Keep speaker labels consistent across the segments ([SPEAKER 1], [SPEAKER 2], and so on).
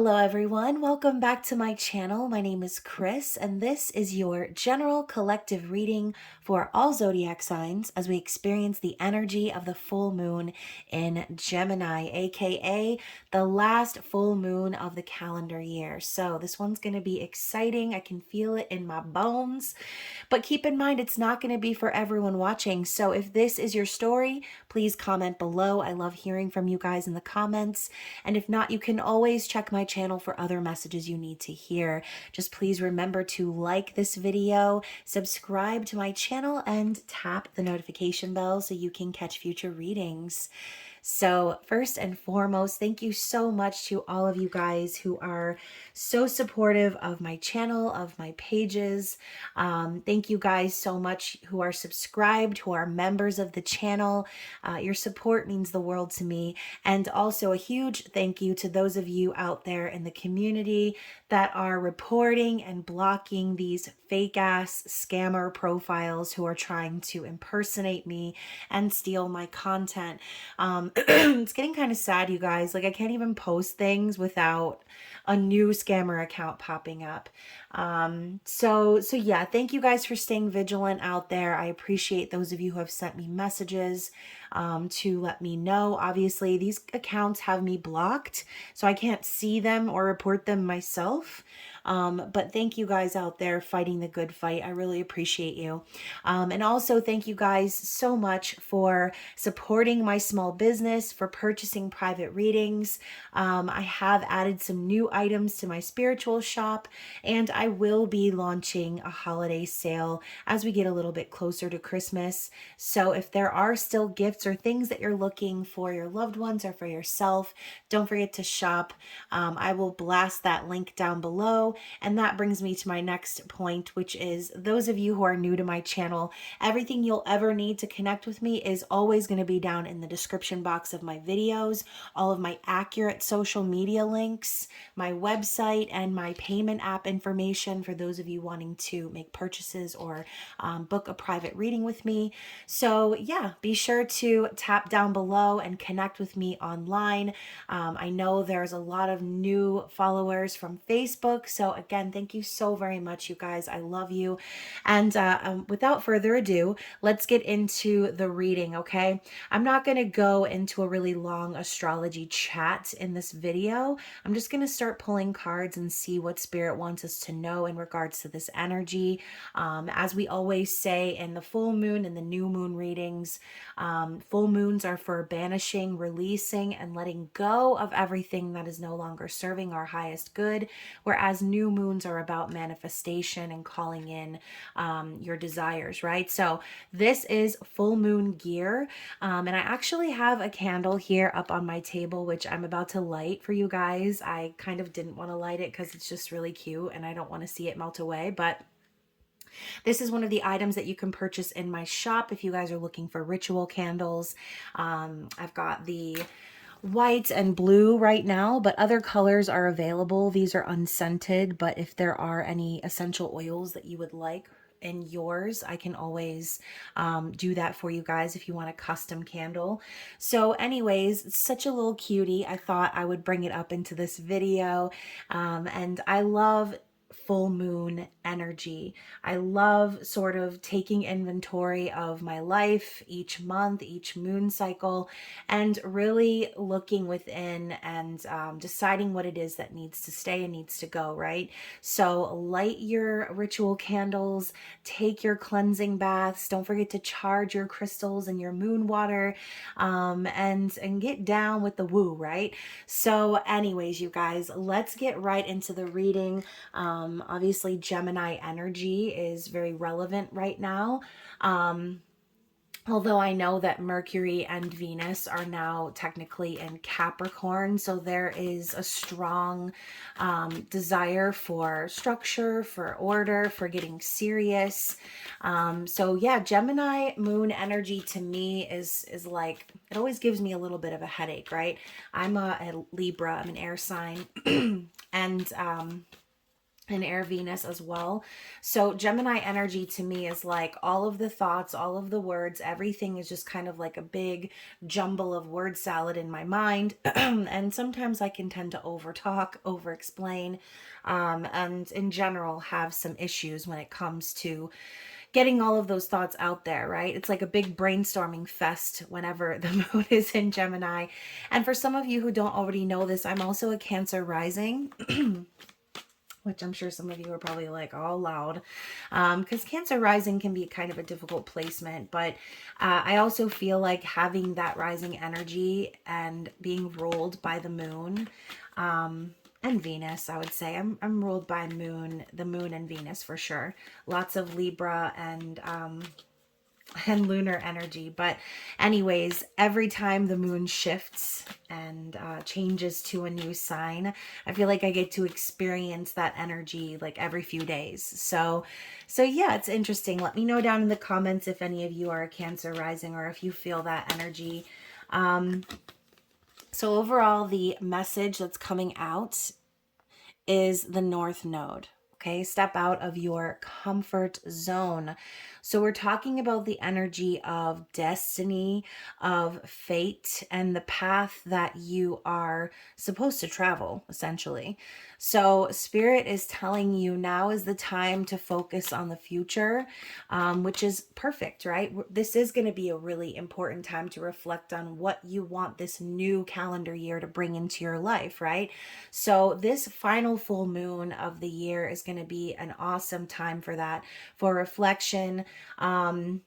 [SPEAKER 1] Hello everyone, welcome back to my channel. My name is Chris and this is your general collective reading for all zodiac signs as we experience the energy of the full moon in Gemini, aka the last full moon of the calendar year. So this one's going to be exciting. I can feel it in my bones. But keep in mind, it's not going to be for everyone watching. So if this is your story, please comment below. I love hearing from you guys in the comments. And if not, you can always check my channel for other messages you need to hear. Just please remember to like this video, subscribe to my channel, and tap the notification bell so you can catch future readings. So first and foremost, thank you so much to all of you guys who are so supportive of my channel, of my pages. Thank you guys so much who are subscribed, who are members of the channel. Your support means the world to me. And also a huge thank you to those of you out there in the community that are reporting and blocking these fake ass scammer profiles who are trying to impersonate me and steal my content. It's getting kind of sad, you guys. Like, I can't even post things without a new scammer account popping up. So yeah, thank you guys for staying vigilant out there. I appreciate those of you who have sent me messages to let me know. Obviously, these accounts have me blocked, so I can't see them or report them myself. But thank you guys out there fighting the good fight. I really appreciate you. And also thank you guys so much for supporting my small business, for purchasing private readings. I have added some new items to my spiritual shop, and I will be launching a holiday sale as we get a little bit closer to Christmas. So if there are still gifts or things that you're looking for your loved ones or for yourself, don't forget to shop. I will blast that link down below. And that brings me to my next point, which is those of you who are new to my channel, everything you'll ever need to connect with me is always going to be down in the description box of my videos. All of my accurate social media links, my website, and my payment app information for those of you wanting to make purchases or book a private reading with me. So yeah, be sure to tap down below and connect with me online. I know there's a lot of new followers from Facebook. So again, thank you so very much, you guys. I love you. And without further ado, let's get into the reading, okay? I'm not going to go into a really long astrology chat in this video. I'm just going to start pulling cards and see what Spirit wants us to know in regards to this energy. As we always say in the full moon and the new moon readings, full moons are for banishing, releasing, and letting go of everything that is no longer serving our highest good, whereas new moons are about manifestation and calling in your desires, right? So this is full moon gear, and I actually have a candle here up on my table, which I'm about to light for you guys. I kind of didn't want to light it because it's just really cute and I don't want to see it melt away, but this is one of the items that you can purchase in my shop if you guys are looking for ritual candles. I've got the white and blue right now, but other colors are available. These are unscented, but if there are any essential oils that you would like in yours, I can always do that for you guys if you want a custom candle. So anyways, it's such a little cutie. I thought I would bring it up into this video. And I love full moon energy. I love sort of taking inventory of my life each month, each moon cycle, and really looking within and deciding what it is that needs to stay and needs to go, right? So light your ritual candles, take your cleansing baths, don't forget to charge your crystals and your moon water, and get down with the woo, right? So anyways, you guys, let's get right into the reading. Obviously, Gemini energy is very relevant right now. Although I know that Mercury and Venus are now technically in Capricorn, so there is a strong desire for structure, for order, for getting serious. So yeah, Gemini moon energy to me is like, it always gives me a little bit of a headache, right? I'm a Libra, I'm an air sign, and and air Venus as well. So Gemini energy to me is like all of the thoughts, all of the words, everything is just kind of like a big jumble of word salad in my mind. And sometimes I can tend to overtalk, over explain, and in general have some issues when it comes to getting all of those thoughts out there, right? It's like a big brainstorming fest whenever the moon is in Gemini. And for some of you who don't already know this, I'm also a Cancer rising. Which I'm sure some of you are probably like all loud, because Cancer rising can be kind of a difficult placement. But I also feel like having that rising energy and being ruled by the moon and Venus, I would say I'm ruled by the moon and Venus for sure. Lots of Libra and lunar energy. But anyways, every time the moon shifts and changes to a new sign, I feel like I get to experience that energy like every few days. So yeah, it's interesting. Let me know down in the comments if any of you are a Cancer rising or if you feel that energy. So overall, the message that's coming out is the North Node. Okay, step out of your comfort zone. So we're talking about the energy of destiny, of fate, and the path that you are supposed to travel, essentially. So Spirit is telling you now is the time to focus on the future, which is perfect, right? This is going to be a really important time to reflect on what you want this new calendar year to bring into your life, right? So this final full moon of the year is going to be an awesome time for that, for reflection, and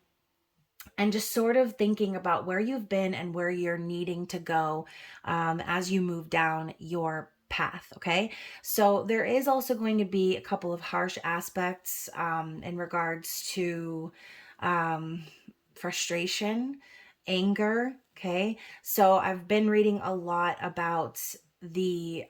[SPEAKER 1] just sort of thinking about where you've been and where you're needing to go as you move down your path. Okay, so there is also going to be a couple of harsh aspects in regards to frustration, anger. Okay, so I've been reading a lot about the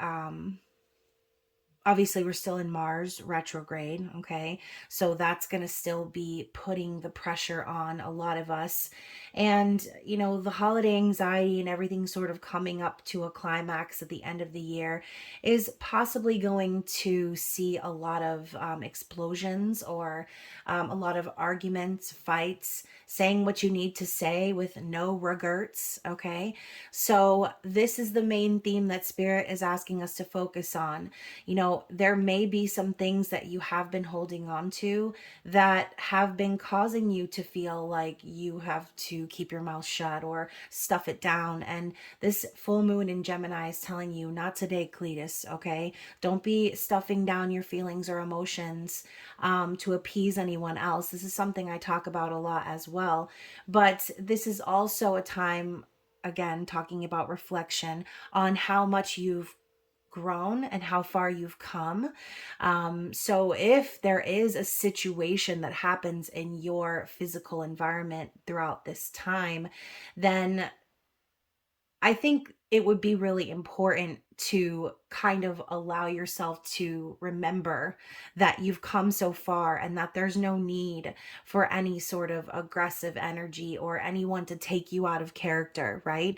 [SPEAKER 1] obviously we're still in Mars retrograde, okay? So that's going to still be putting the pressure on a lot of us. And, you know, the holiday anxiety and everything sort of coming up to a climax at the end of the year is possibly going to see a lot of explosions or a lot of arguments, fights, saying what you need to say with no regrets, okay? So this is the main theme that Spirit is asking us to focus on. You know, there may be some things that you have been holding on to that have been causing you to feel like you have to keep your mouth shut or stuff it down. And this full moon in Gemini is telling you, not today, Cletus, okay? Don't be stuffing down your feelings or emotions to appease anyone else. This is something I talk about a lot as well. But this is also a time, again, talking about reflection on how much you've grown and how far you've come. So if there is a situation that happens in your physical environment throughout this time, then I think it would be really important to kind of allow yourself to remember that you've come so far and that there's no need for any sort of aggressive energy or anyone to take you out of character, right?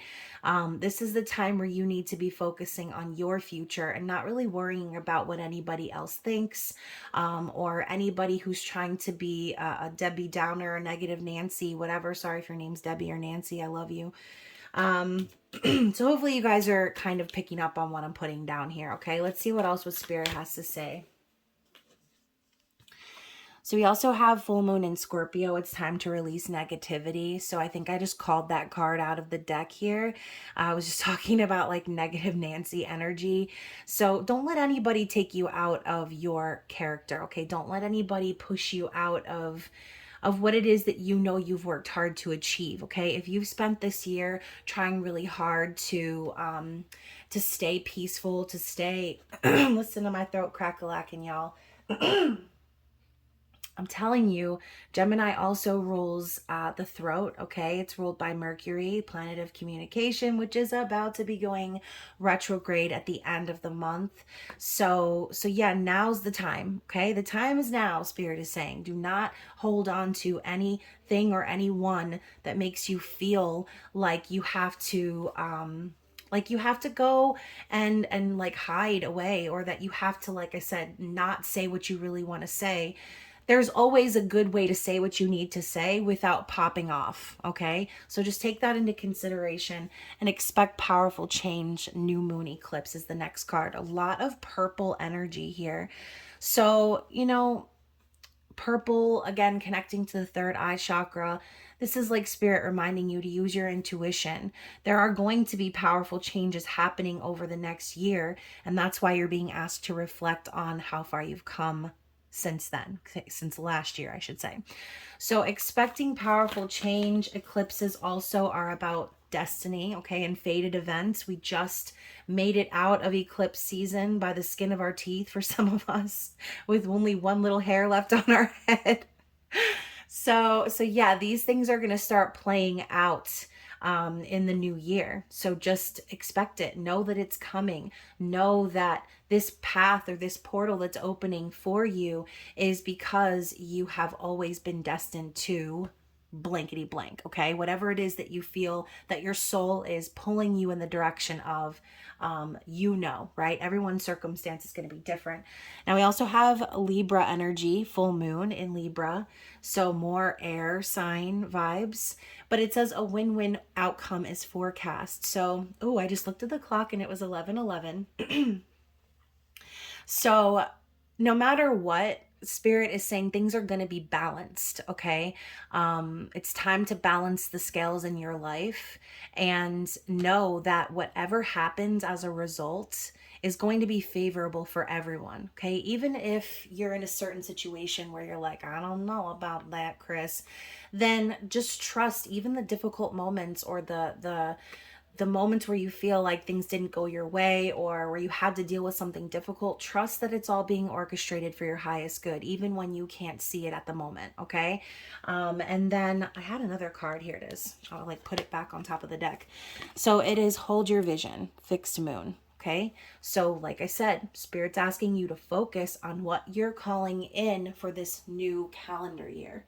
[SPEAKER 1] This is the time where you need to be focusing on your future and not really worrying about what anybody else thinks, or anybody who's trying to be a Debbie Downer, a negative Nancy, whatever. Sorry if your name's Debbie or Nancy. I love you. So hopefully you guys are kind of picking up on what I'm putting down here. Okay, let's see what else what Spirit has to say. So we also have full moon in Scorpio. It's time to release negativity. So I think I just called that card out of the deck here. I was just talking about like negative Nancy energy. So don't let anybody take you out of your character. Okay, don't let anybody push you out of what it is that you know you've worked hard to achieve. Okay, if you've spent this year trying really hard to stay peaceful, to stay listen to my throat crack-a-lacking, y'all. I'm telling you, Gemini also rules the throat, okay? It's ruled by Mercury, planet of communication, which is about to be going retrograde at the end of the month. So yeah, now's the time, okay? The time is now, Spirit is saying. Do not hold on to anything or anyone that makes you feel like you have to like you have to go and like hide away, or that you have to, like I said, not say what you really want to say. There's always a good way to say what you need to say without popping off, okay? So just take that into consideration and expect powerful change. New moon eclipse is the next card. A lot of purple energy here. So, you know, purple, again, connecting to the third eye chakra. This is like spirit reminding you to use your intuition. There are going to be powerful changes happening over the next year, and that's why you're being asked to reflect on how far you've come since then, since last year, I should say. So expecting powerful change. Eclipses also are about destiny, okay, and fated events. We just made it out of eclipse season by the skin of our teeth for some of us, with only one little hair left on our head. So yeah, these things are going to start playing out in the new year. So just expect it. Know that it's coming. Know that this path or this portal that's opening for you is because you have always been destined to blankety blank, okay? Whatever it is that you feel that your soul is pulling you in the direction of, you know, right? Everyone's circumstance is going to be different. Now we also have Libra energy, full moon in Libra, so more air sign vibes, but it says a win-win outcome is forecast. So, oh, I just looked at the clock and it was 11:11. So no matter what, spirit is saying things are going to be balanced, okay? It's time to balance the scales in your life, and know that whatever happens as a result is going to be favorable for everyone, okay? Even if you're in a certain situation where you're like, I don't know about that, Chris, then just trust even the difficult moments, or the moments where you feel like things didn't go your way, or where you had to deal with something difficult. Trust that it's all being orchestrated for your highest good, even when you can't see it at the moment, okay? And then I had another card. Here it is. I'll like put it back on top of the deck. So it is hold your vision, fixed moon. Okay, so like I said, Spirit's asking you to focus on what you're calling in for this new calendar year.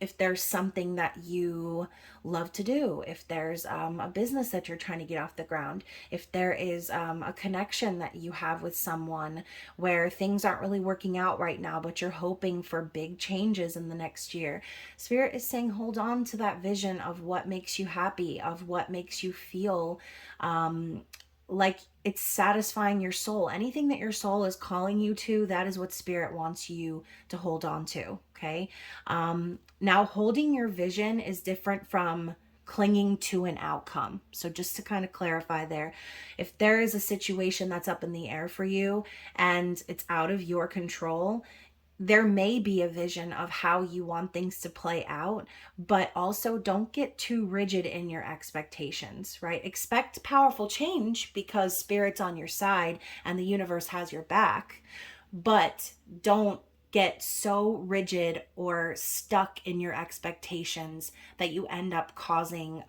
[SPEAKER 1] If there's something that you love to do, if there's a business that you're trying to get off the ground, if there is a connection that you have with someone where things aren't really working out right now, but you're hoping for big changes in the next year, Spirit is saying hold on to that vision of what makes you happy, of what makes you feel like it's satisfying your soul. Anything that your soul is calling you to, that is what spirit wants you to hold on to, okay? Now, holding your vision is different from clinging to an outcome. So just to kind of clarify there, if there is a situation that's up in the air for you and it's out of your control, there may be a vision of how you want things to play out, but also don't get too rigid in your expectations, right? Expect powerful change because spirit's on your side and the universe has your back, but don't get so rigid or stuck in your expectations that you end up causing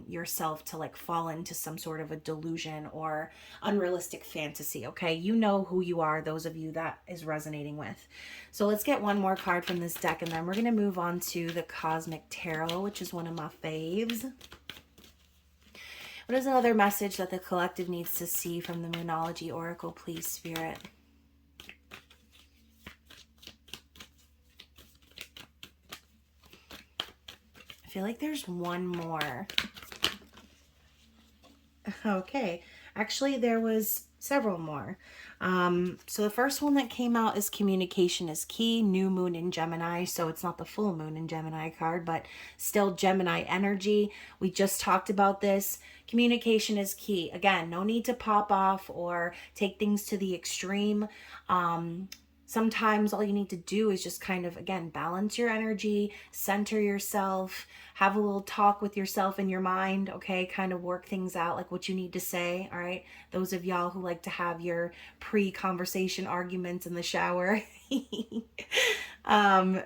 [SPEAKER 1] yourself to like fall into some sort of a delusion or unrealistic fantasy, okay? You know who you are, those of you that is resonating with. So let's get one more card from this deck, and then we're going to move on to the Cosmic Tarot, which is one of my faves. What is another message that the collective needs to see from the Moonology Oracle, please, Spirit? I feel like there's one more. Okay, actually there was several more. So the first one that came out is communication is key, new moon in Gemini. So it's not the full moon in Gemini card, but still Gemini energy. We just talked about this. Communication is key. Again, no need to pop off or take things to the extreme. Sometimes all you need to do is just kind of, again, balance your energy, center yourself, have a little talk with yourself in your mind, okay? Kind of work things out, like what you need to say, all right? Those of y'all who like to have your pre-conversation arguments in the shower.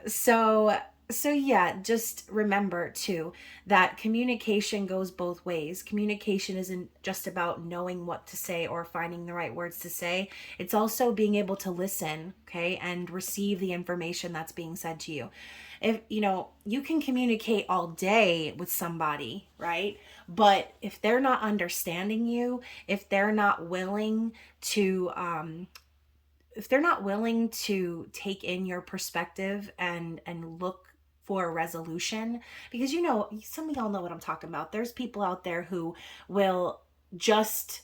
[SPEAKER 1] So So yeah, just remember too that communication goes both ways. Communication isn't just about knowing what to say or finding the right words to say. It's also being able to listen, okay, and receive the information that's being said to you. If you know, you can communicate all day with somebody, right? But if they're not willing to if they're not willing to take in your perspective and look for a resolution, because you know, some of y'all know what I'm talking about. There's people out there who will just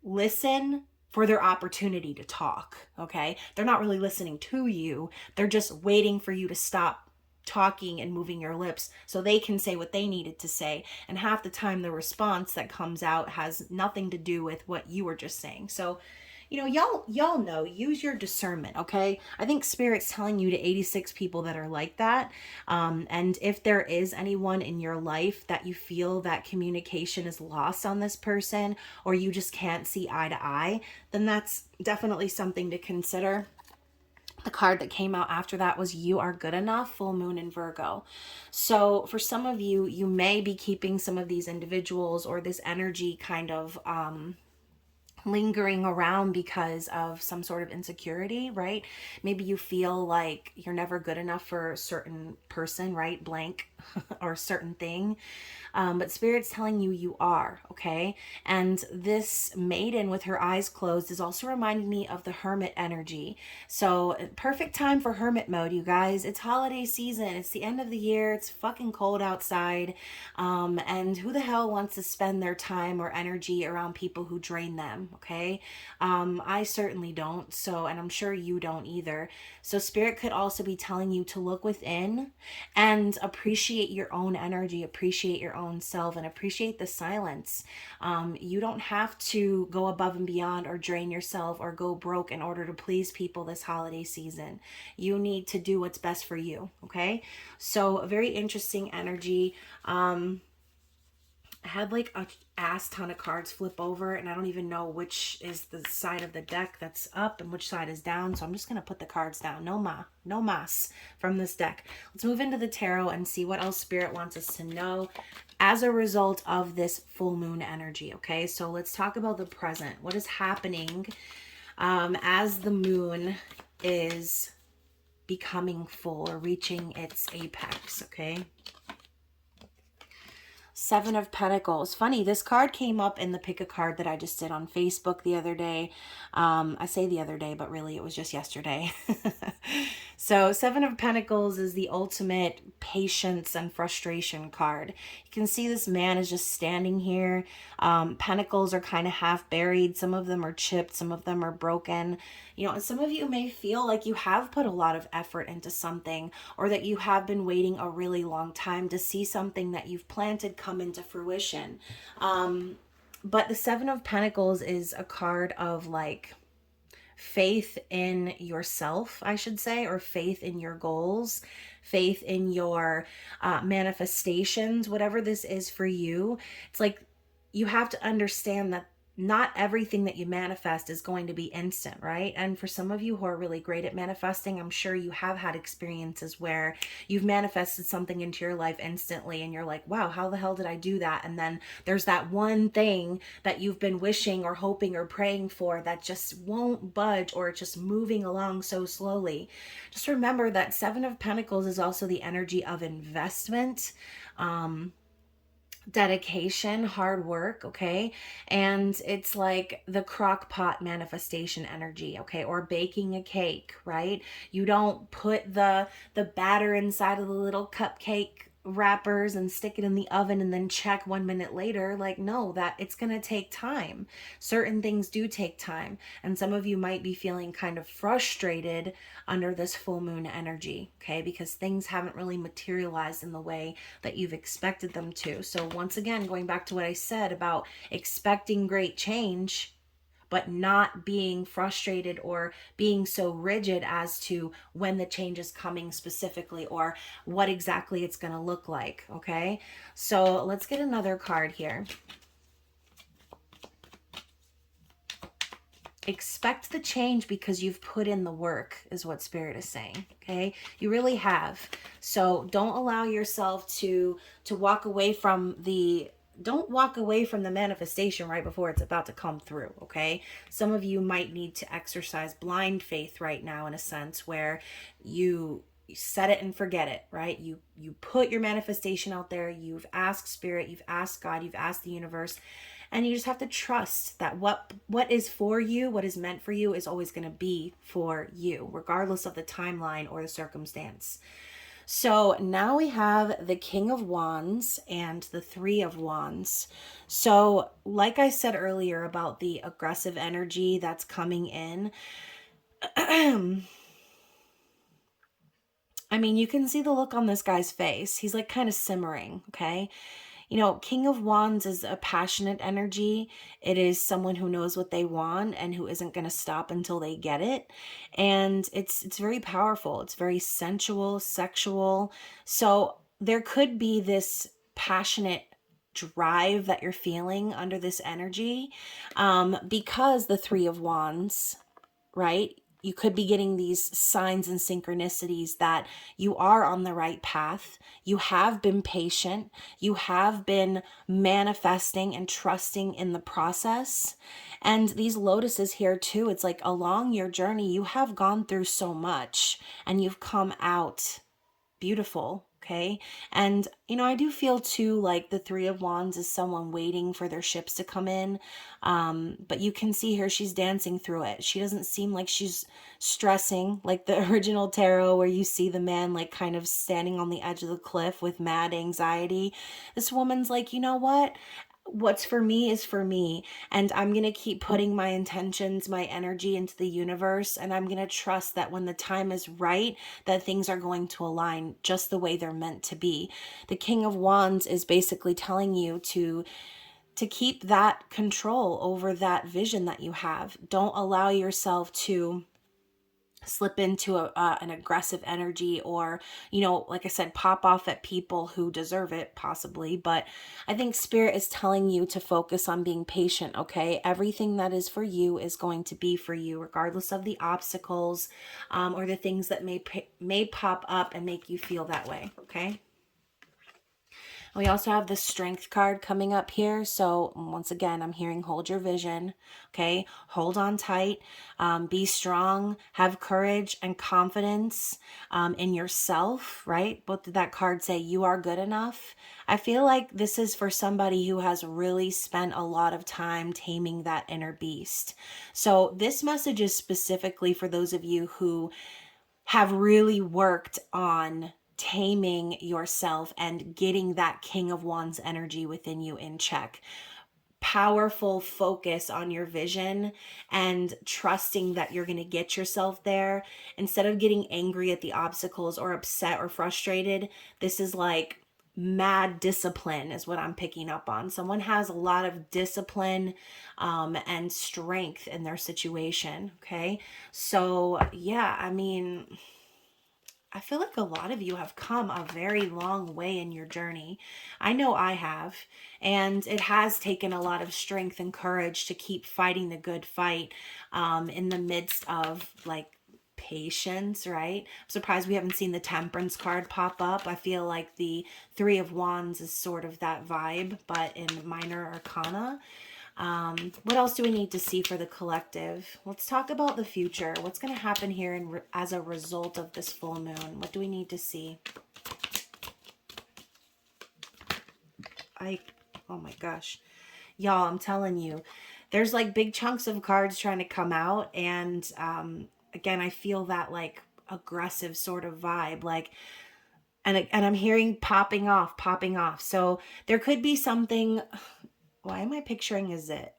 [SPEAKER 1] listen for their opportunity to talk, okay? They're not really listening to you. They're just waiting for you to stop talking and moving your lips so they can say what they needed to say. And half the time the response that comes out has nothing to do with what you were just saying. So you know, y'all know, use your discernment, okay? I think spirit's telling you to 86 people that are like that. And if there is anyone in your life that you feel that communication is lost on this person, or you just can't see eye to eye, then that's definitely something to consider. The card that came out after that was You Are Good Enough, full moon in Virgo. So for some of you, you may be keeping some of these individuals or this energy kind of lingering around because of some sort of insecurity, right? Maybe you feel like you're never good enough for a certain person, right? Blank, or a certain thing. But Spirit's telling you you are, okay? And this maiden with her eyes closed is also reminding me of the hermit energy. So, perfect time for hermit mode, you guys. It's holiday season. It's the end of the year. It's fucking cold outside. And who the hell wants to spend their time or energy around people who drain them, okay? I certainly don't. So, and I'm sure you don't either. So, Spirit could also be telling you to look within and appreciate your own energy, appreciate your own self, and appreciate the silence. You don't have to go above and beyond or drain yourself or go broke in order to please people this holiday season. You need to do what's best for you, okay? So, a very interesting energy. I had like a ass ton of cards flip over, and I don't even know which is the side of the deck that's up and which side is down. So I'm just gonna put the cards down. No mas from this deck. Let's move into the tarot and see what else Spirit wants us to know as a result of this full moon energy. Okay, so let's talk about the present. What is happening as the moon is becoming full or reaching its apex? Okay. Seven of Pentacles. Funny, this card came up in the pick a card that I just did on Facebook the other day. I say the other day, but really it was just yesterday. So Seven of Pentacles is the ultimate patience and frustration card. You can see this man is just standing here. Pentacles are kind of half buried. Some of them are chipped. Some of them are broken. You know, and some of you may feel like you have put a lot of effort into something, or that you have been waiting a really long time to see something that you've planted come into fruition. But the Seven of Pentacles is a card of like faith in yourself, I should say, or faith in your goals, faith in your manifestations, whatever this is for you. It's like you have to understand that not everything that you manifest is going to be instant, right? And for some of you who are really great at manifesting, I'm sure you have had experiences where you've manifested something into your life instantly and you're like, wow, how the hell did I do that? And then there's that one thing that you've been wishing or hoping or praying for that just won't budge, or it's just moving along so slowly. Just remember that Seven of Pentacles is also the energy of investment, dedication, hard work, okay? And it's like the crock pot manifestation energy, okay? Or baking a cake, right? You don't put the batter inside of the little cupcake wrappers and stick it in the oven and then check 1 minute later. Like, no, that it's going to take time. Certain things do take time. And some of you might be feeling kind of frustrated under this full moon energy, okay? Because things haven't really materialized in the way that you've expected them to. So once again, going back to what I said about expecting great change, but not being frustrated or being so rigid as to when the change is coming specifically or what exactly it's going to look like, okay? So let's get another card here. expect the change because you've put in the work, is what Spirit is saying. Okay, you really have. So don't allow yourself to walk away from the don't walk away from the manifestation right before it's about to come through. Okay, some of you might need to exercise blind faith right now, in a sense where you set it and forget it, right? You put your manifestation out there, you've asked Spirit, you've asked God, you've asked the universe, and you just have to trust that what is for you, what is meant for you, is always going to be for you, regardless of the timeline or the circumstance. So now we have the King of Wands and the Three of Wands. So like I said earlier about the aggressive energy that's coming in, I mean, you can see the look on this guy's face. He's like kind of simmering, okay? You know, King of Wands is a passionate energy. It is someone who knows what they want and who isn't going to stop until they get it. And it's very powerful. It's very sensual, sexual. So there could be this passionate drive that you're feeling under this energy, because the Three of Wands, right? You could be getting these signs and synchronicities that you are on the right path. You have been patient. You have been manifesting and trusting in the process. And these lotuses here too, it's like along your journey, you have gone through so much and you've come out beautiful. Okay. And, you know, I do feel too like the Three of Wands is someone waiting for their ships to come in. But you can see her, she's dancing through it. She doesn't seem like she's stressing like the original tarot where you see the man like kind of standing on the edge of the cliff with mad anxiety. This woman's like, you know what's for me is for me, and I'm going to keep putting my intentions, my energy into the universe, and I'm going to trust that when the time is right, that things are going to align just the way they're meant to be. The King of Wands is basically telling you to keep that control over that vision that you have. Don't allow yourself to slip into an aggressive energy, or, you know, like I said, pop off at people who deserve it, possibly. But I think Spirit is telling you to focus on being patient, okay? Everything that is for you is going to be for you, regardless of the obstacles, or the things that may pop up and make you feel that way, okay? We also have the Strength card coming up here. So once again, I'm hearing hold your vision, okay? Hold on tight, be strong, have courage and confidence in yourself, right? What did that card say? You are good enough. I feel like this is for somebody who has really spent a lot of time taming that inner beast. So this message is specifically for those of you who have really worked on taming yourself and getting that King of Wands energy within you in check. Powerful focus on your vision and trusting that you're going to get yourself there. Instead of getting angry at the obstacles or upset or frustrated, this is like mad discipline is what I'm picking up on. Someone has a lot of discipline and strength in their situation. Okay. So yeah, I mean, I feel like a lot of you have come a very long way in your journey. I know I have, and it has taken a lot of strength and courage to keep fighting the good fight in the midst of like patience, right? I'm surprised we haven't seen the Temperance card pop up. I feel like the Three of Wands is sort of that vibe, but in minor arcana. What else do we need to see for the collective? Let's talk about the future. What's going to happen here as a result of this full moon? What do we need to see? Oh my gosh. Y'all, I'm telling you, there's like big chunks of cards trying to come out. And again, I feel that like aggressive sort of vibe. Like, and I'm hearing popping off, popping off. So there could be something. Why am I picturing a zit?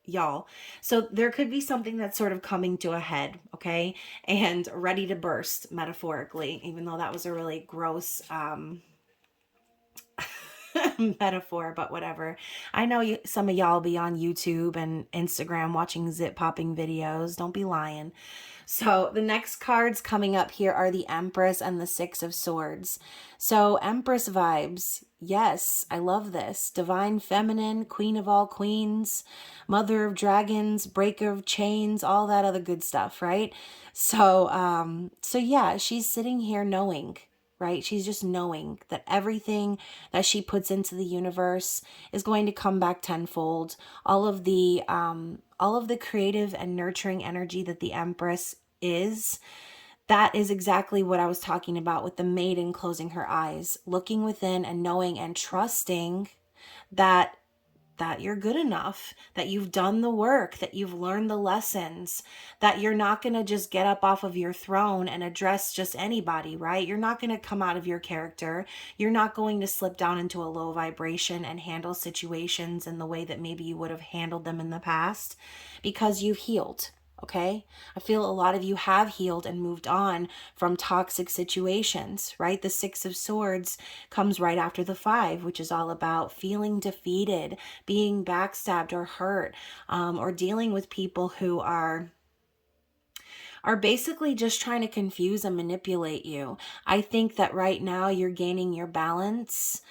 [SPEAKER 1] Y'all. So there could be something that's sort of coming to a head, okay? And ready to burst, metaphorically, even though that was a really gross metaphor, but whatever. I know some of y'all be on YouTube and Instagram watching zip popping videos. Don't be lying. So the next cards coming up here are the Empress and the Six of Swords. So Empress vibes. Yes, I love this. Divine feminine, queen of all queens, mother of dragons, breaker of chains, all that other good stuff, right? So yeah, she's sitting here knowing, right? She's just knowing that everything that she puts into the universe is going to come back tenfold. All of the creative and nurturing energy that the Empress is, that is exactly what I was talking about with the maiden closing her eyes, looking within and knowing and trusting that you're good enough, that you've done the work, that you've learned the lessons, that you're not going to just get up off of your throne and address just anybody, right? You're not going to come out of your character. You're not going to slip down into a low vibration and handle situations in the way that maybe you would have handled them in the past, because you've healed. Okay. I feel a lot of you have healed and moved on from toxic situations, right? The Six of Swords comes right after the Five, which is all about feeling defeated, being backstabbed or hurt, or dealing with people who are basically just trying to confuse and manipulate you. I think that right now you're gaining your balance.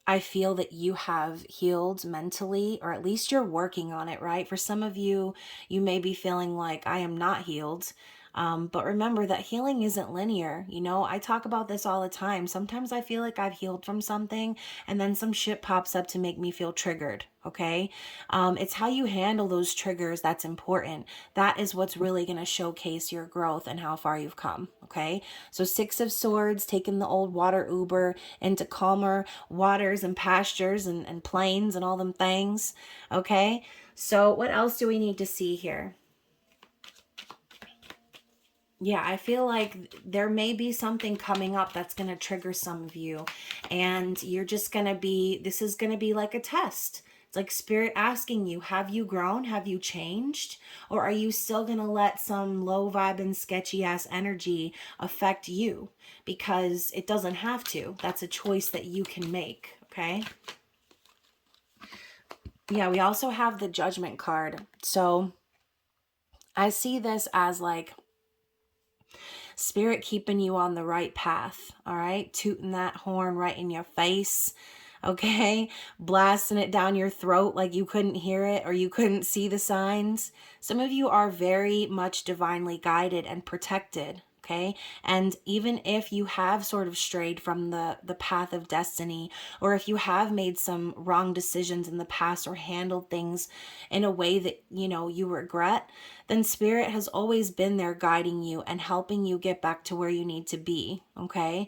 [SPEAKER 1] I feel that you have healed mentally, or at least you're working on it, right? For some of you, you may be feeling like I am not healed. But remember that healing isn't linear. You know, I talk about this all the time. Sometimes I feel like I've healed from something and then some shit pops up to make me feel triggered. Okay. It's how you handle those triggers that's important. That is what's really going to showcase your growth and how far you've come. Okay. So Six of Swords, taking the old water Uber into calmer waters and pastures and plains and all them things. Okay. So what else do we need to see here? Yeah, I feel like there may be something coming up that's going to trigger some of you. And you're just going to be, this is going to be like a test. It's like Spirit asking you, have you grown? Have you changed? Or are you still going to let some low vibe and sketchy ass energy affect you? Because it doesn't have to. That's a choice that you can make. Okay. Yeah, we also have the Judgment card. So I see this as like Spirit keeping you on the right path, all right? Tooting that horn right in your face, okay? Blasting it down your throat like you couldn't hear it or you couldn't see the signs. Some of you are very much divinely guided and protected, okay? And even if you have sort of strayed from the path of destiny, or if you have made some wrong decisions in the past or handled things in a way that, you know, you regret, then Spirit has always been there guiding you and helping you get back to where you need to be, okay?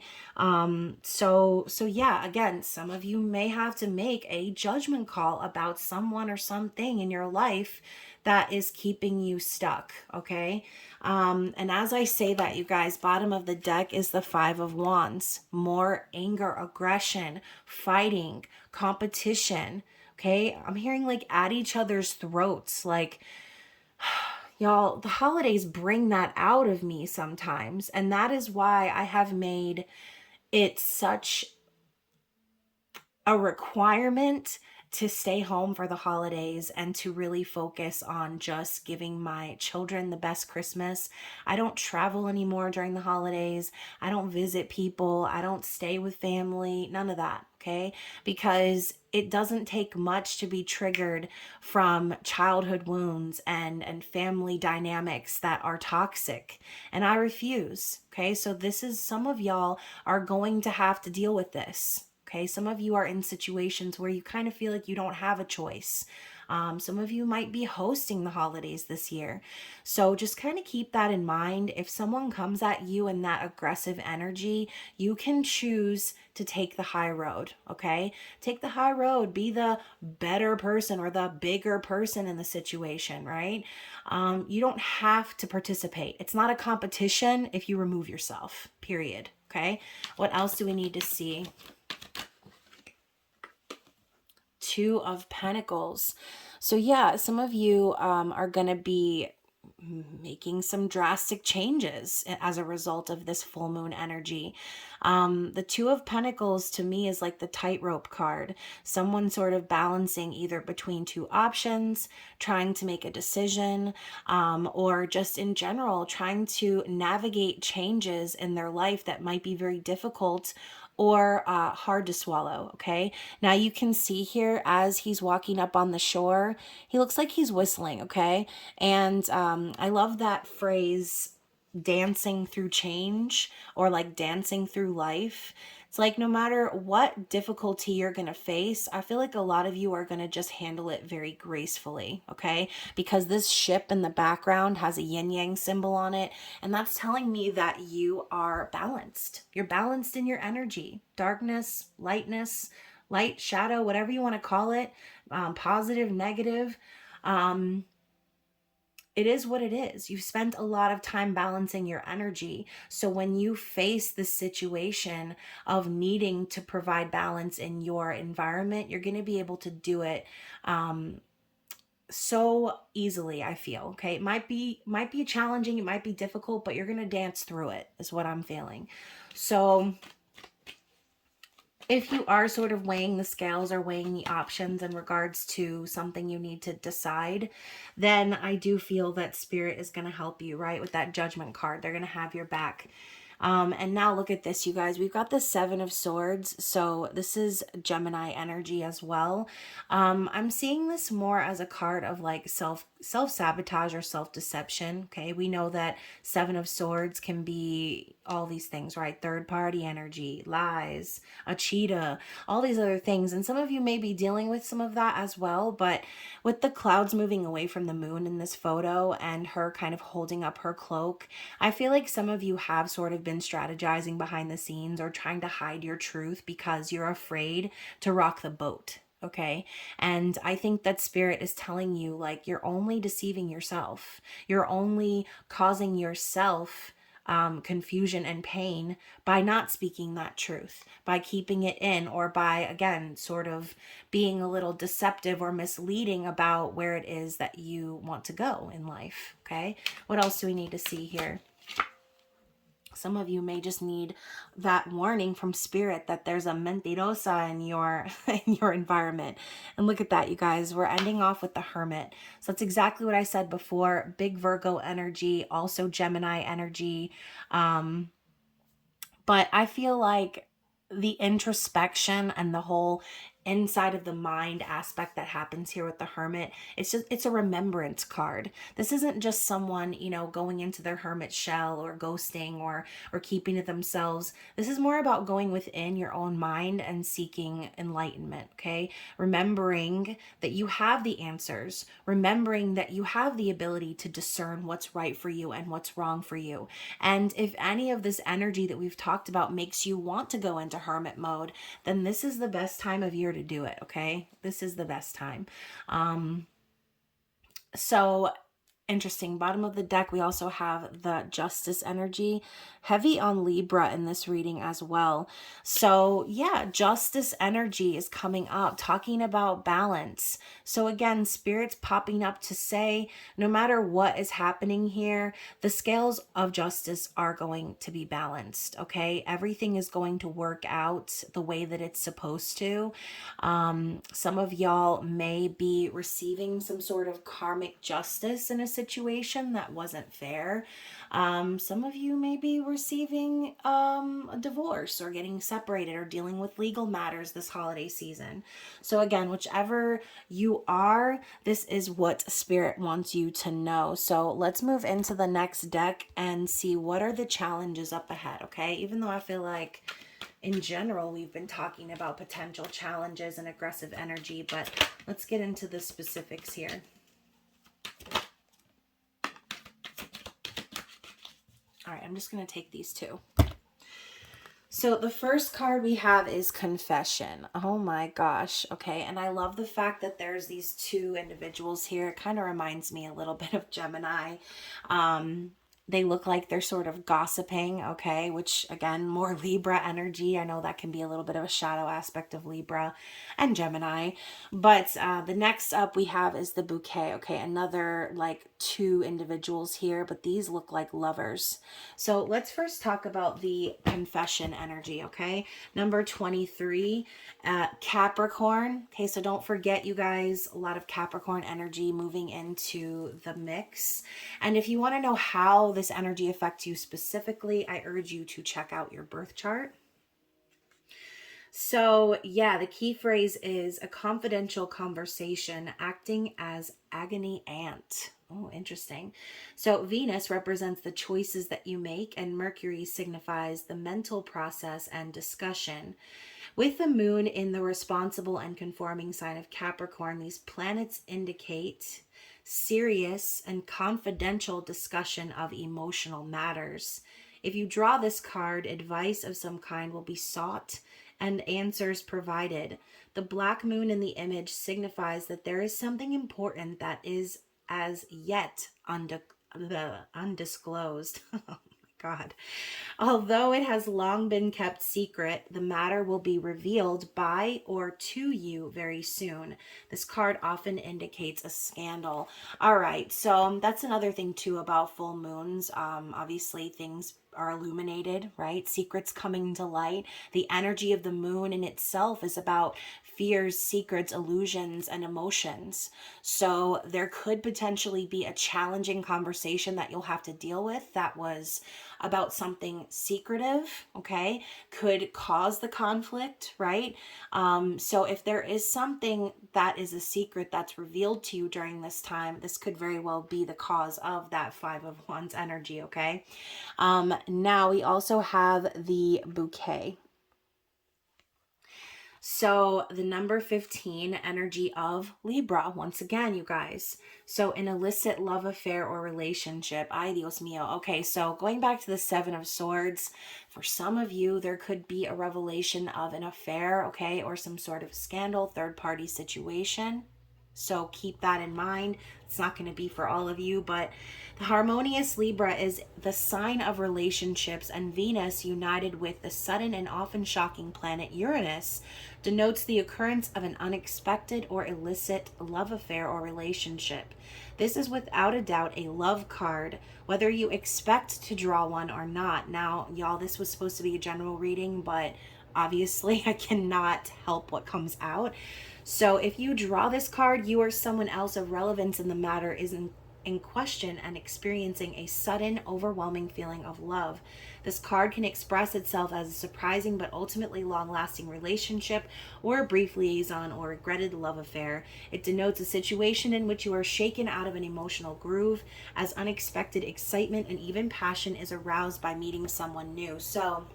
[SPEAKER 1] So yeah, again, some of you may have to make a judgment call about someone or something in your life that is keeping you stuck, okay? And as I say that, you guys, bottom of the deck is the Five of Wands. More anger, aggression, fighting, competition, okay? I'm hearing like at each other's throats, like, y'all, the holidays bring that out of me sometimes. And that is why I have made it such a requirement to stay home for the holidays and to really focus on just giving my children the best Christmas. I don't travel anymore during the holidays. I don't visit people. I don't stay with family. None of that. Okay. Because it doesn't take much to be triggered from childhood wounds and family dynamics that are toxic. And I refuse. Okay. So this is, some of y'all are going to have to deal with this. Okay, some of you are in situations where you kind of feel like you don't have a choice. Some of you might be hosting the holidays this year. So just kind of keep that in mind. If someone comes at you in that aggressive energy, you can choose to take the high road, okay? Take the high road. Be the better person or the bigger person in the situation, right? You don't have to participate. It's not a competition if you remove yourself, period, okay? What else do we need to see? Two of Pentacles. So yeah, some of you are going to be making some drastic changes as a result of this full moon energy. The Two of Pentacles to me is like the tightrope card. Someone sort of balancing either between two options, trying to make a decision, or just in general trying to navigate changes in their life that might be very difficult or hard to swallow. Okay, now you can see here as he's walking up on the shore, he looks like he's whistling. Okay, and I love that phrase, dancing through change, or like dancing through life. It's like no matter what difficulty you're going to face, I feel like a lot of you are going to just handle it very gracefully, okay? Because this ship in the background has a yin yang symbol on it, and that's telling me that you are balanced. You're balanced in your energy, darkness, lightness, light, shadow, whatever you want to call it, positive, negative. It is what it is. You've spent a lot of time balancing your energy. So when you face the situation of needing to provide balance in your environment, you're going to be able to do it so easily, I feel. Okay, it might be challenging, it might be difficult, but you're going to dance through it, is what I'm feeling. So if you are sort of weighing the scales or weighing the options in regards to something you need to decide, then I do feel that Spirit is going to help you, right? With that Judgment card, they're going to have your back. And now look at this, you guys. We've got the Seven of Swords. So this is Gemini energy as well. I'm seeing this more as a card of like self-sabotage or self-deception. Okay, we know that Seven of Swords can be all these things, right? Third party energy, lies, a cheetah, all these other things. And some of you may be dealing with some of that as well. But with the clouds moving away from the moon in this photo and her kind of holding up her cloak, I feel like some of you have sort of been strategizing behind the scenes or trying to hide your truth because you're afraid to rock the boat. Okay. And I think that Spirit is telling you, like, you're only deceiving yourself. You're only causing yourself confusion and pain by not speaking that truth, by keeping it in, or by, again, sort of being a little deceptive or misleading about where it is that you want to go in life. Okay. What else do we need to see here? Some of you may just need that warning from Spirit that there's a mentirosa in your in your environment. And look at that, you guys. We're ending off with the Hermit. So that's exactly what I said before. Big Virgo energy, also Gemini energy. But I feel like the introspection and the whole inside of the mind aspect that happens here with the Hermit, it's a remembrance card. This isn't just someone, you know, going into their hermit shell or ghosting or keeping to themselves. This is more about going within your own mind and seeking enlightenment. Okay, remembering that you have the answers, remembering that you have the ability to discern what's right for you and what's wrong for you. And if any of this energy that we've talked about makes you want to go into hermit mode, then this is the best time of year to do it. Okay, this is the best time. So interesting. Bottom of the deck, we also have the Justice energy, heavy on Libra in this reading as well. So yeah, Justice energy is coming up, talking about balance. So again, Spirit's popping up to say, no matter what is happening here, the scales of justice are going to be balanced. Okay, everything is going to work out the way that it's supposed to. Some of y'all may be receiving some sort of karmic justice in a situation that wasn't fair. Some of you may be receiving a divorce or getting separated or dealing with legal matters this holiday season. So again, whichever you are, this is what Spirit wants you to know. So let's move into the next deck and see what are the challenges up ahead, okay? Even though I feel like in general, we've been talking about potential challenges and aggressive energy, but let's get into the specifics here. All right, I'm just going to take these two. So the first card we have is Confession. Oh my gosh. Okay. And I love the fact that there's these two individuals here. It kind of reminds me a little bit of Gemini. They look like they're sort of gossiping, okay, which again, more Libra energy. I know that can be a little bit of a shadow aspect of Libra and Gemini. But the next up we have is the Bouquet, okay, another like two individuals here, but these look like lovers. So let's first talk about the confession energy, okay? Number 23, Capricorn. Okay, so don't forget, you guys, a lot of Capricorn energy moving into the mix. And if you want to know how this energy affects you specifically, I urge you to check out your birth chart. So yeah, the key phrase is a confidential conversation acting as agony aunt. Oh, interesting. So Venus represents the choices that you make, and Mercury signifies the mental process and discussion. With the moon in the responsible and conforming sign of Capricorn, these planets indicate serious and confidential discussion of emotional matters. If you draw this card, advice of some kind will be sought and answers provided. The black moon in the image signifies that there is something important that is as yet undisclosed. Oh my God. Although it has long been kept secret, the matter will be revealed by or to you very soon. This card often indicates a scandal. All right, so that's another thing too about full moons. Obviously, things are illuminated, right? Secrets coming to light. The energy of the moon in itself is about fears, secrets, illusions, and emotions. So there could potentially be a challenging conversation that you'll have to deal with that was about something secretive, okay, could cause the conflict, right? So if there is something that is a secret that's revealed to you during this time, this could very well be the cause of that Five of Wands energy, okay? Now we also have the bouquet. So the number 15 energy of Libra, once again, you guys. So an illicit love affair or relationship. Ay, Dios mío. Okay, so going back to the Seven of Swords, for some of you, there could be a revelation of an affair, okay, or some sort of scandal, third-party situation. So keep that in mind. It's not going to be for all of you, but the harmonious Libra is the sign of relationships, and Venus united with the sudden and often shocking planet Uranus denotes the occurrence of an unexpected or illicit love affair or relationship. This is without a doubt a love card, whether you expect to draw one or not. Now, y'all, this was supposed to be a general reading, but obviously I cannot help what comes out. So if you draw this card, you or someone else of relevance in the matter is in question and experiencing a sudden, overwhelming feeling of love. This card can express itself as a surprising but ultimately long-lasting relationship, or a brief liaison or regretted love affair. It denotes a situation in which you are shaken out of an emotional groove, as unexpected excitement and even passion is aroused by meeting someone new. So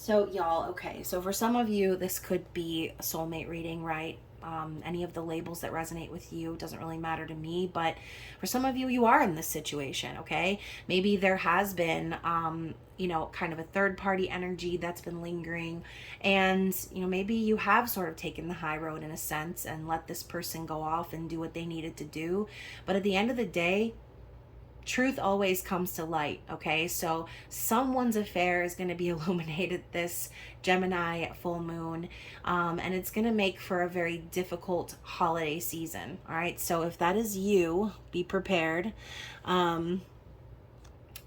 [SPEAKER 1] y'all, okay, so for some of you, this could be a soulmate reading, right? Any of the labels that resonate with you doesn't really matter to me, but for some of you, you are in this situation, okay? Maybe there has been, kind of a third party energy that's been lingering, and, maybe you have sort of taken the high road in a sense and let this person go off and do what they needed to do. But at the end of the day, truth always comes to light, okay? So someone's affair is going to be illuminated this Gemini full moon, and it's going to make for a very difficult holiday season, all right? So if that is you, be prepared. And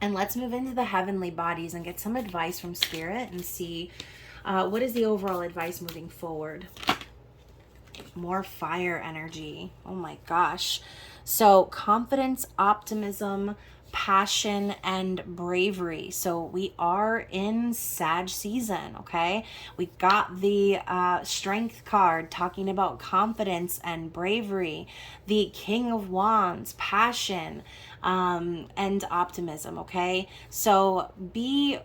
[SPEAKER 1] let's move into the heavenly bodies and get some advice from Spirit and see what is the overall advice moving forward. More fire energy. Oh my gosh. So confidence, optimism, passion, and bravery. So we are in Sag season, okay? We got the strength card talking about confidence and bravery, the King of Wands, passion, and optimism, okay? So be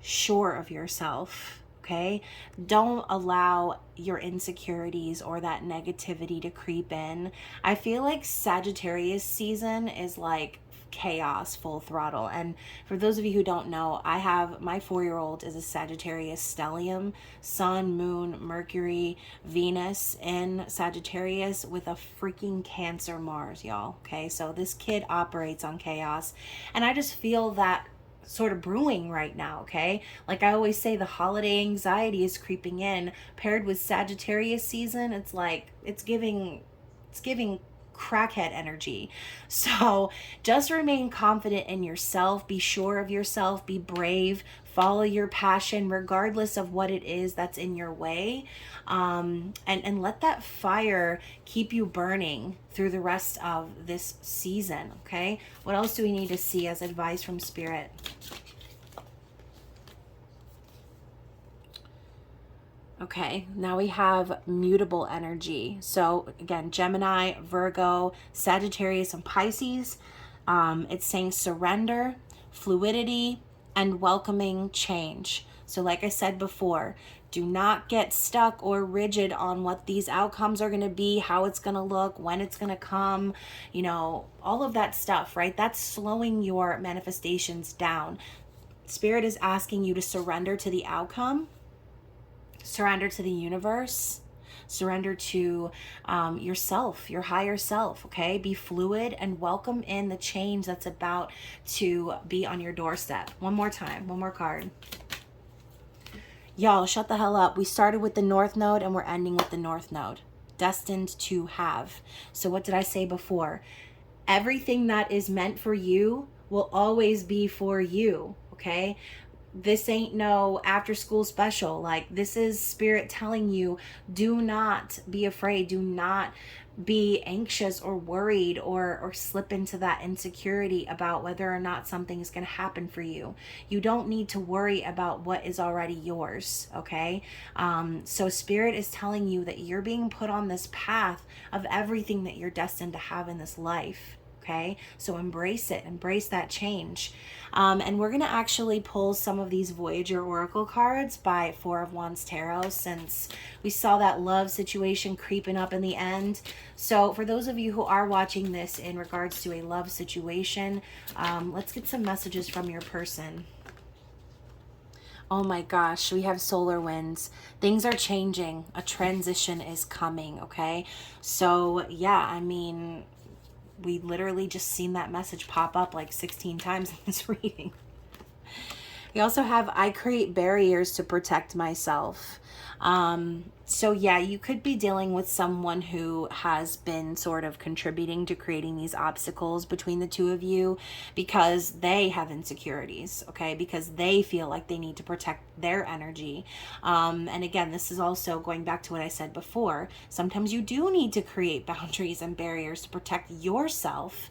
[SPEAKER 1] sure of yourself. Okay, don't allow your insecurities or that negativity to creep in. I feel like Sagittarius season is like chaos full throttle. And for those of you who don't know, I have my 4-year-old is a Sagittarius stellium, Sun, Moon, Mercury, Venus in Sagittarius with a freaking Cancer Mars, y'all. Okay, so this kid operates on chaos, and I just feel that sort of brewing right now, okay? Like I always say, the holiday anxiety is creeping in, paired with Sagittarius season. It's like it's giving crackhead energy. So just remain confident in yourself, be sure of yourself, be brave, follow your passion regardless of what it is that's in your way, and let that fire keep you burning through the rest of this season. Okay, what else do we need to see as advice from Spirit? Okay, now we have mutable energy. So again, Gemini, Virgo, Sagittarius, and Pisces. It's saying surrender, fluidity, and welcoming change. So like I said before, do not get stuck or rigid on what these outcomes are going to be, how it's going to look, when it's going to come, all of that stuff, right? That's slowing your manifestations down. Spirit is asking you to surrender to the outcome, surrender to the universe, surrender to yourself, your higher self. Okay, be fluid and welcome in the change that's about to be on your doorstep. One more time, one more card. Y'all, shut the hell up. We started with the North Node and we're ending with the North Node. Destined to have. So what did I say before? Everything that is meant for you will always be for you. Okay, this ain't no after school special. Like, this is Spirit telling you, do not be afraid, do not be anxious or worried or slip into that insecurity about whether or not something is going to happen for you. You don't need to worry about what is already yours. Okay, so Spirit is telling you that you're being put on this path of everything that you're destined to have in this life. Okay, so embrace it, embrace that change. And we're going to actually pull some of these Voyager Oracle cards by Four of Wands Tarot, since we saw that love situation creeping up in the end. So for those of you who are watching this in regards to a love situation, let's get some messages from your person. Oh my gosh, we have solar winds. Things are changing. A transition is coming, okay? So yeah, I mean, we literally just seen that message pop up like 16 times in this reading. We also have, I create barriers to protect myself. So yeah, you could be dealing with someone who has been sort of contributing to creating these obstacles between the two of you because they have insecurities, okay? Because they feel like they need to protect their energy. And again, this is also going back to what I said before. Sometimes you do need to create boundaries and barriers to protect yourself.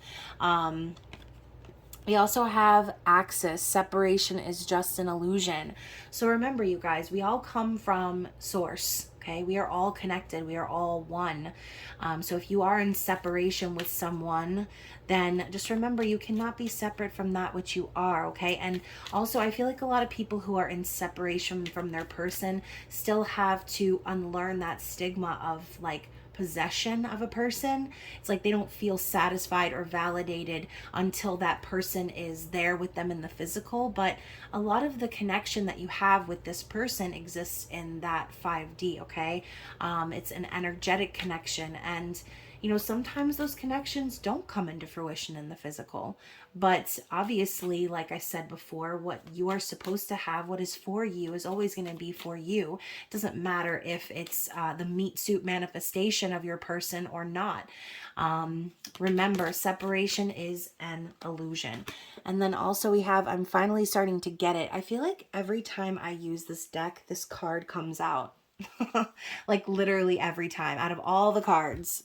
[SPEAKER 1] We also have axis. Separation is just an illusion. So remember, you guys, we all come from source. Okay, we are all connected. We are all one. So if you are in separation with someone, then just remember you cannot be separate from that which you are. Okay, and also I feel like a lot of people who are in separation from their person still have to unlearn that stigma of like possession of a person. It's like they don't feel satisfied or validated until that person is there with them in the physical. But a lot of the connection that you have with this person exists in that 5D, okay? It's an energetic connection, and sometimes those connections don't come into fruition in the physical. But obviously, like I said before, what you are supposed to have, what is for you, is always going to be for you. It doesn't matter if it's the meat suit manifestation of your person or not. Remember, separation is an illusion. And then also we have, I'm finally starting to get it. I feel like every time I use this deck, this card comes out. Like literally every time out of all the cards.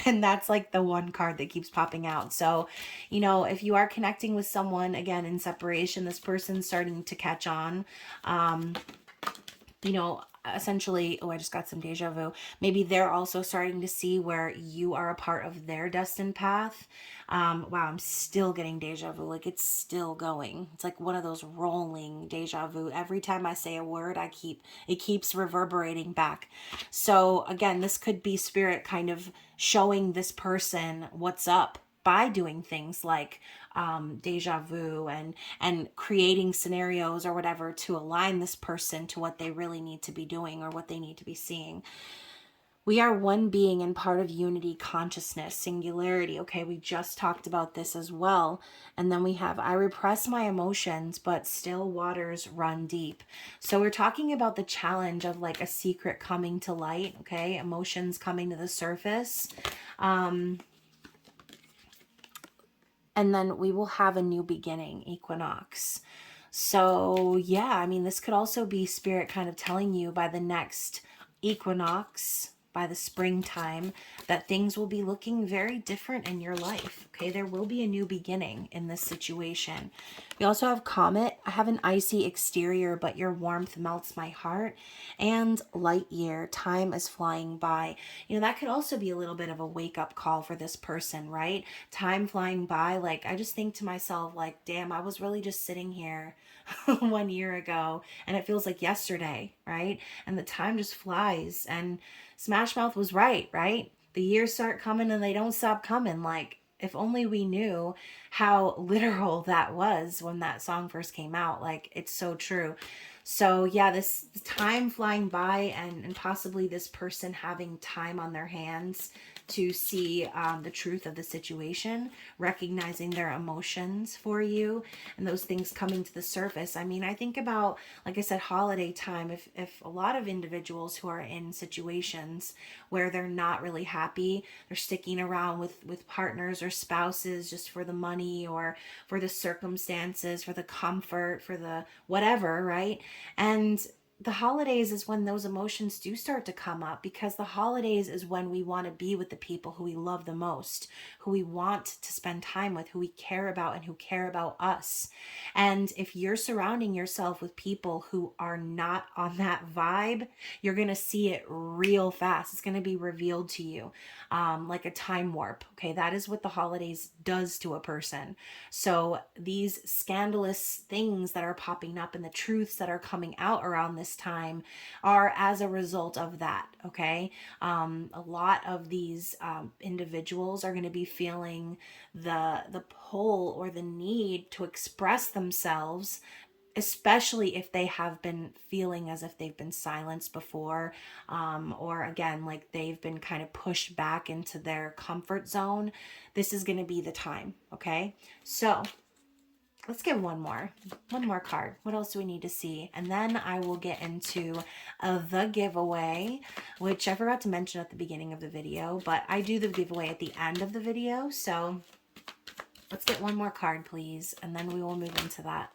[SPEAKER 1] And that's like the one card that keeps popping out. So, if you are connecting with someone again in separation, this person's starting to catch on. Essentially, I just got some deja vu. Maybe they're also starting to see where you are a part of their destined path. Wow, I'm still getting deja vu. Like, it's still going. It's like one of those rolling deja vu. Every time I say a word, it keeps reverberating back. So again, this could be Spirit kind of showing this person what's up by doing things like deja vu and creating scenarios or whatever to align this person to what they really need to be doing or what they need to be seeing. We are one being and part of unity, consciousness, singularity. Okay, we just talked about this as well. And then we have, I repress my emotions, but still waters run deep. So we're talking about the challenge of like a secret coming to light, okay? Emotions coming to the surface. And then we will have a new beginning, equinox. So yeah, I mean, this could also be spirit kind of telling you by the next equinox, by the springtime, that things will be looking very different in your life. Okay, there will be a new beginning in this situation. We also have Comet. I have an icy exterior, but your warmth melts my heart. And light year, time is flying by. You know, that could also be a little bit of a wake up call for this person, right? Time flying by. Like, I just think to myself, like, damn, I was really just sitting here 1 year ago and it feels like yesterday, right? And the time just flies. And Smash Mouth was right? The years start coming and they don't stop coming. Like, if only we knew how literal that was when that song first came out. Like, it's so true. So yeah, this time flying by, and possibly this person having time on their hands to see the truth of the situation, recognizing their emotions for you, and those things coming to the surface. I mean, I think about, like I said, holiday time. If a lot of individuals who are in situations where they're not really happy, they're sticking around with partners or spouses just for the money or for the circumstances, for the comfort, for the whatever, right? And the holidays is when those emotions do start to come up, because the holidays is when we want to be with the people who we love the most, who we want to spend time with, who we care about, and who care about us. And if you're surrounding yourself with people who are not on that vibe, you're going to see it real fast. It's going to be revealed to you, like a time warp. Okay, that is what the holidays does to a person. So these scandalous things that are popping up and the truths that are coming out around this time are as a result of that. Okay, a lot of these individuals are going to be feeling the pull or the need to express themselves, especially if they have been feeling as if they've been silenced before, or again, like they've been kind of pushed back into their comfort zone. This is going to be the time. Okay, so let's get one more card. What else do we need to see? And then I will get into the giveaway, which I forgot to mention at the beginning of the video, but I do the giveaway at the end of the video. So let's get one more card, please, and then we will move into that.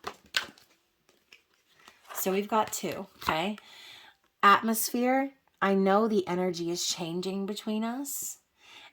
[SPEAKER 1] So we've got two, okay? Atmosphere, I know the energy is changing between us.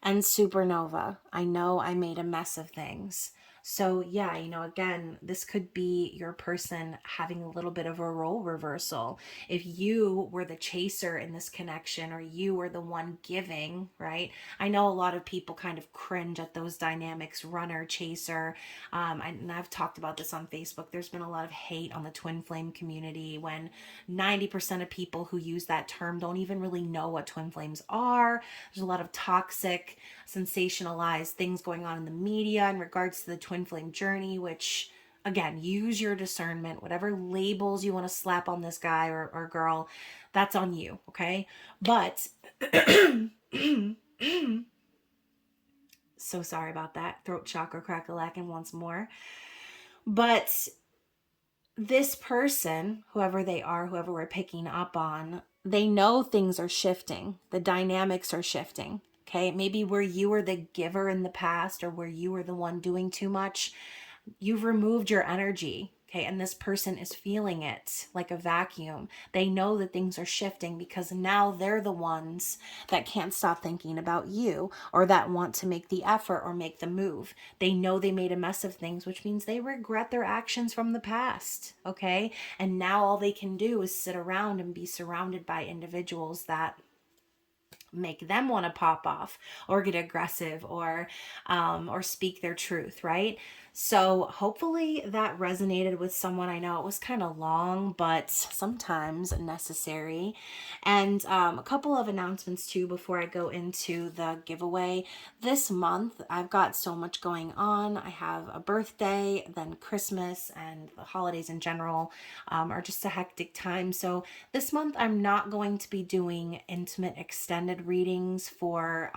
[SPEAKER 1] And supernova, I know I made a mess of things. So yeah, you know, again, this could be your person having a little bit of a role reversal. If you were the chaser in this connection, or you were the one giving, right? I know a lot of people kind of cringe at those dynamics, runner, chaser. And I've talked about this on Facebook. There's been a lot of hate on the twin flame community when 90% of people who use that term don't even really know what twin flames are. There's a lot of toxic, sensationalized things going on in the media in regards to the twin flame journey, which, again, use your discernment. Whatever labels you want to slap on this guy or girl, that's on you, okay? But so sorry about that. Throat chakra crack-a-lackin' once more. But this person, whoever they are, whoever we're picking up on, they know things are shifting. The dynamics are shifting. Okay, maybe where you were the giver in the past, or where you were the one doing too much, you've removed your energy. Okay, and this person is feeling it like a vacuum. They know that things are shifting because now they're the ones that can't stop thinking about you, or that want to make the effort or make the move. They know they made a mess of things, which means they regret their actions from the past. Okay, and now all they can do is sit around and be surrounded by individuals that make them want to pop off or get aggressive or speak their truth, right? So hopefully that resonated with someone. I know it was kind of long, but sometimes necessary. And a couple of announcements too before I go into the giveaway. This month I've got so much going on. I have a birthday, then Christmas, and the holidays in general are just a hectic time. So this month I'm not going to be doing intimate extended readings for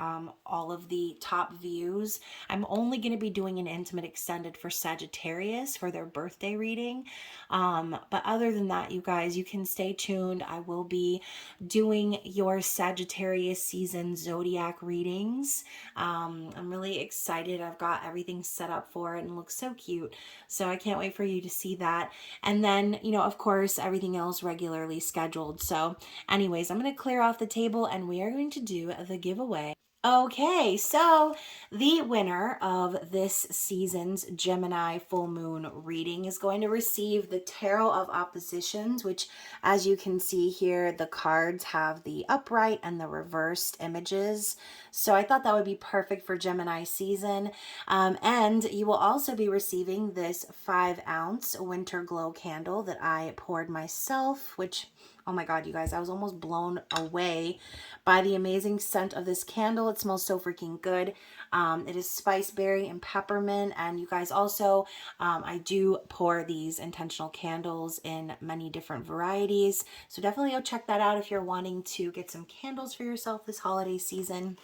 [SPEAKER 1] all of the top views. I'm only going to be doing an intimate extended for Sagittarius for their birthday reading. But other than that, you guys, you can stay tuned. I will be doing your Sagittarius season zodiac readings. I'm really excited. I've got everything set up for it and it looks so cute. So I can't wait for you to see that. And then, you know, of course, everything else regularly scheduled. So anyways, I'm going to clear off the table and we are going to do the giveaway. Okay, so the winner of this season's Gemini full moon reading is going to receive the Tarot of Oppositions, which, as you can see here, the cards have the upright and the reversed images. So I thought that would be perfect for Gemini season. And you will also be receiving this 5-ounce winter glow candle that I poured myself, which, oh my God, you guys, I was almost blown away by the amazing scent of this candle. It smells so freaking good. It is spice berry and peppermint. And you guys also, I do pour these intentional candles in many different varieties. So definitely go check that out if you're wanting to get some candles for yourself this holiday season.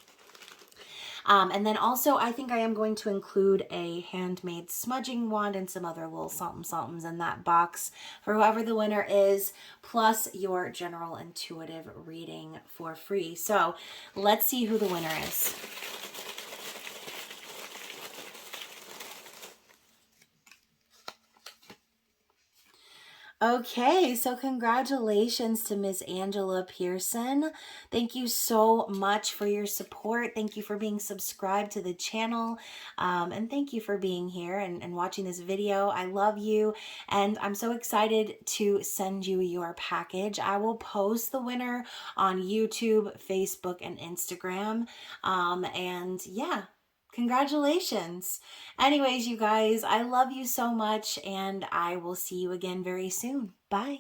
[SPEAKER 1] And then also, I think I am going to include a handmade smudging wand and some other little somethings in that box for whoever the winner is, plus your general intuitive reading for free. So let's see who the winner is. Okay, so congratulations to Miss Angela Pearson. Thank you so much for your support. Thank you for being subscribed to the channel. And thank you for being here and watching this video. I love you. And I'm so excited to send you your package. I will post the winner on YouTube, Facebook, and Instagram. And yeah. Congratulations. Anyways, you guys, I love you so much and I will see you again very soon. Bye.